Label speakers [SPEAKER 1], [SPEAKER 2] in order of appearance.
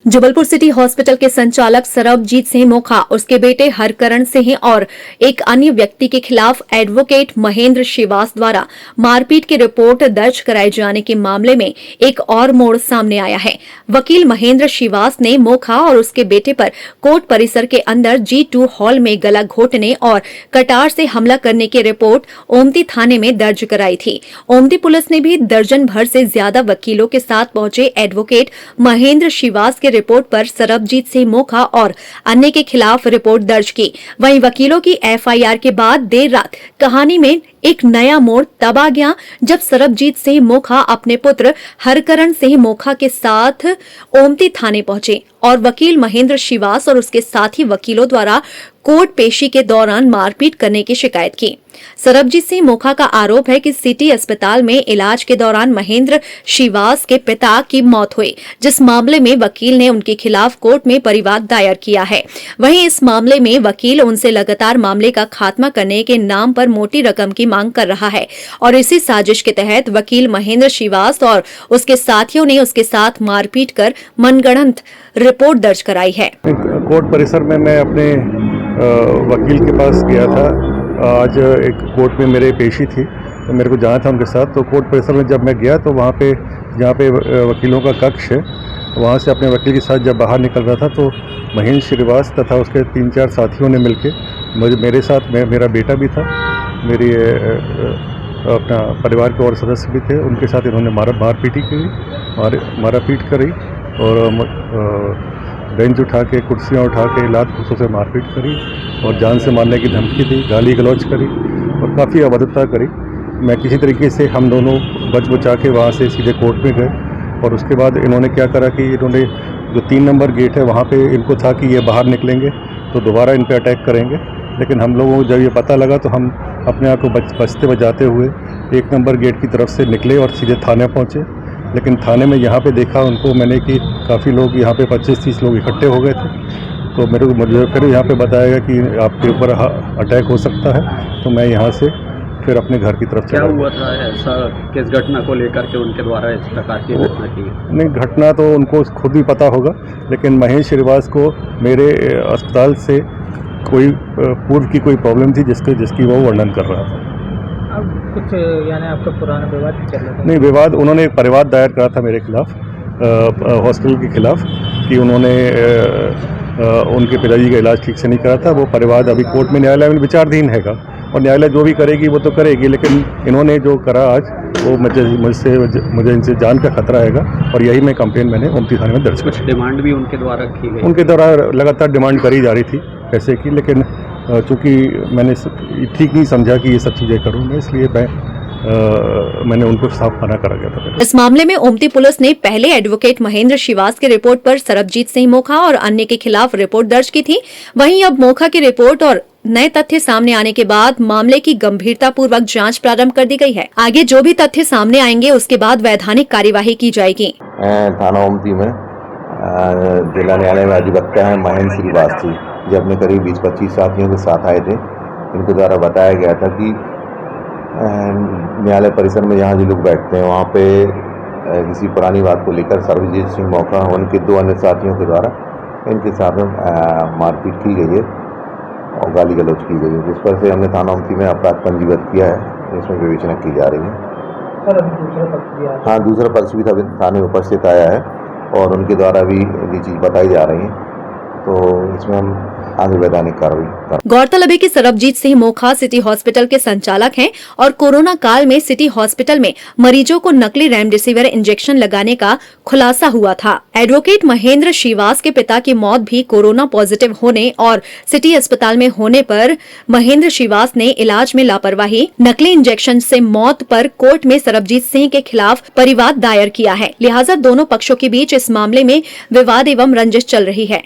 [SPEAKER 1] Jabalpur city hospital के संचालक सरबजीत सिंह मोखा, उसके बेटे हरकरण सिंह और एक अन्य व्यक्ति के खिलाफ एडवोकेट महेंद्र श्रीवास द्वारा मारपीट की रिपोर्ट दर्ज कराए जाने के मामले में एक और मोड़ सामने आया है। वकील महेंद्र श्रीवास ने मोखा और उसके बेटे पर कोर्ट परिसर के अंदर G2 हॉल में गला घोटने और कटार से हमला करने की रिपोर्ट ओमती थाने में दर्ज कराई थी। ओमती पुलिस ने भी दर्जन भर से ज्यादा वकीलों के साथ पहुंचे एडवोकेट महेंद्र श्रीवास के रिपोर्ट पर सरबजीत सिंह मोखा और अन्य के खिलाफ रिपोर्ट दर्ज की। वहीं वकीलों की FIR के बाद देर रात कहानी में एक नया मोड़ तब आ गया जब सरबजीत सिंह मोखा अपने पुत्र हरकरण सिंह मोखा के साथ ओमती थाने पहुंचे और वकील महेंद्र श्रीवास और उसके साथी वकीलों द्वारा कोर्ट पेशी के दौरान मारपीट करने की शिकायत की। सरबजीत सिंह मोखा का आरोप है कि सिटी अस्पताल में इलाज के दौरान महेंद्र श्रीवास के पिता की मौत हुई, जिस मामले में वकील ने उनके खिलाफ कोर्ट में परिवाद दायर किया है। वहीं इस मामले में वकील उनसे लगातार मामले का खात्मा करने के नाम पर मोटी रकम की मांग कर रहा है और इसी साजिश के तहत वकील महेंद्र श्रीवास और उसके साथियों ने उसके साथ मारपीट कर मनगढ़ंत रिपोर्ट दर्ज कराई है।
[SPEAKER 2] कोर्ट परिसर में मैं अपने वकील के पास गया था। आज एक कोर्ट में मेरे पेशी थी तो मेरे को जाना था उनके साथ। तो कोर्ट परिसर में जब मैं गया तो वहाँ पे जहाँ पे वकीलों का कक्ष है, वहाँ से अपने वकील के साथ जब बाहर निकल रहा था तो महेंद्र श्रीवास तथा उसके 3-4 साथियों ने मिलके मेरे साथ मेरा बेटा भी था, मेरी अपना परिवार के और सदस्य भी थे, उनके साथ इन्होंने मारपीट की, मारापीट करी और बेंच उठा के, कुर्सियाँ उठा के, लात घूंसों से मारपीट करी और जान से मारने की धमकी दी, गाली गलौज करी और काफ़ी अभद्रता करी। मैं किसी तरीके से हम दोनों बचा के वहाँ से सीधे कोर्ट में गए और उसके बाद इन्होंने क्या करा कि इन्होंने जो 3 नंबर गेट है वहाँ पे इनको था कि ये बाहर निकलेंगे तो दोबारा इन पे अटैक करेंगे, लेकिन हम लोगों को जब ये पता लगा तो हम अपने आप को बचते बचाते हुए 1 नंबर गेट की तरफ से निकले और सीधे थाने पहुँचे। लेकिन थाने में यहाँ पे देखा उनको मैंने कि काफ़ी लोग यहाँ पे 25-30 लोग इकट्ठे हो गए थे। तो मुझे फिर यहाँ पे बताया गया कि आपके ऊपर अटैक हो सकता है, तो मैं यहाँ से फिर अपने घर की तरफ
[SPEAKER 3] चला। क्या हुआ था ऐसा, किस घटना को लेकर के उनके द्वारा इस प्रकार की घटना की?
[SPEAKER 2] नहीं, घटना तो उनको खुद भी पता होगा, लेकिन महेंद्र श्रीवास को मेरे अस्पताल से कोई पूर्व की कोई प्रॉब्लम थी जिसकी वो वर्णन कर रहा था।
[SPEAKER 4] अब कुछ यानी आपका पुराना विवाद चल रहा था?
[SPEAKER 2] नहीं, विवाद, उन्होंने एक परिवाद दायर करा था मेरे खिलाफ, हॉस्पिटल के खिलाफ, कि उन्होंने उनके पिताजी का इलाज ठीक से नहीं करा था। वो परिवाद अभी कोर्ट में, न्यायालय में विचाराधीन हैगा और न्यायालय जो भी करेगी वो तो करेगी, लेकिन इन्होंने जो करा आज वो मुझे इनसे जान का खतरा हैगा और यही मैं कंप्लेन मैंने ओमती थाने में दर्ज
[SPEAKER 3] की। कुछ डिमांड भी उनके द्वारा की गई?
[SPEAKER 2] उनके द्वारा लगातार डिमांड करी जा रही थी पैसे की, लेकिन चूँकि मैंने ठीक नहीं समझा कि ये सब चीज़ें करूँ मैं, इसलिए मैंने उनको साफ मना करा गया था।
[SPEAKER 1] इस मामले में ओमती पुलिस ने पहले एडवोकेट महेंद्र श्रीवास की रिपोर्ट पर सरबजीत सिंह मोखा और अन्य के खिलाफ रिपोर्ट दर्ज की थी। वहीं अब मोखा की रिपोर्ट और नए तथ्य सामने आने के बाद मामले की गंभीरता पूर्वक जांच प्रारंभ कर दी गई है। आगे जो भी तथ्य सामने आएंगे उसके बाद वैधानिक कार्यवाही की जाएगी।
[SPEAKER 5] थाना ओमती में जिला न्यायालय में अधिवक्ता है महेंद्र श्रीवास जी, जो अपने करीब 20-25 साथियों के साथ आए थे। इनके द्वारा बताया गया था कि न्यायालय परिसर में जहाँ जो लोग बैठते हैं वहाँ पे किसी पुरानी बात को लेकर सरबजीत सिंह मोखा और उनके 2 अन्य साथियों के द्वारा इनके साथ मारपीट की गई है और गाली गलौज की गई है, जिस पर से हमने थाना ओमती में अपराध पंजीबद्ध किया है, इसमें विवेचना की जा रही है।
[SPEAKER 4] सर, अभी दूसरा पक्ष भी आया?
[SPEAKER 5] हाँ, दूसरा पक्ष भी थाने में उपस्थित आया है और उनके द्वारा भी ये चीज़ बताई जा रही है, तो इसमें हम आगे वैधानिक कार्रवाई।
[SPEAKER 1] गौरतलब है कि सरबजीत सिंह मोखा सिटी हॉस्पिटल के संचालक हैं और कोरोना काल में सिटी हॉस्पिटल में मरीजों को नकली रेमडेसिविर इंजेक्शन लगाने का खुलासा हुआ था। एडवोकेट महेंद्र श्रीवास के पिता की मौत भी कोरोना पॉजिटिव होने और सिटी अस्पताल में होने पर महेंद्र श्रीवास ने इलाज में लापरवाही, नकली इंजेक्शन से मौत पर कोर्ट में सरबजीत सिंह के खिलाफ परिवाद दायर किया है। लिहाजा दोनों पक्षों के बीच इस मामले में विवाद एवं रंजिश चल रही है।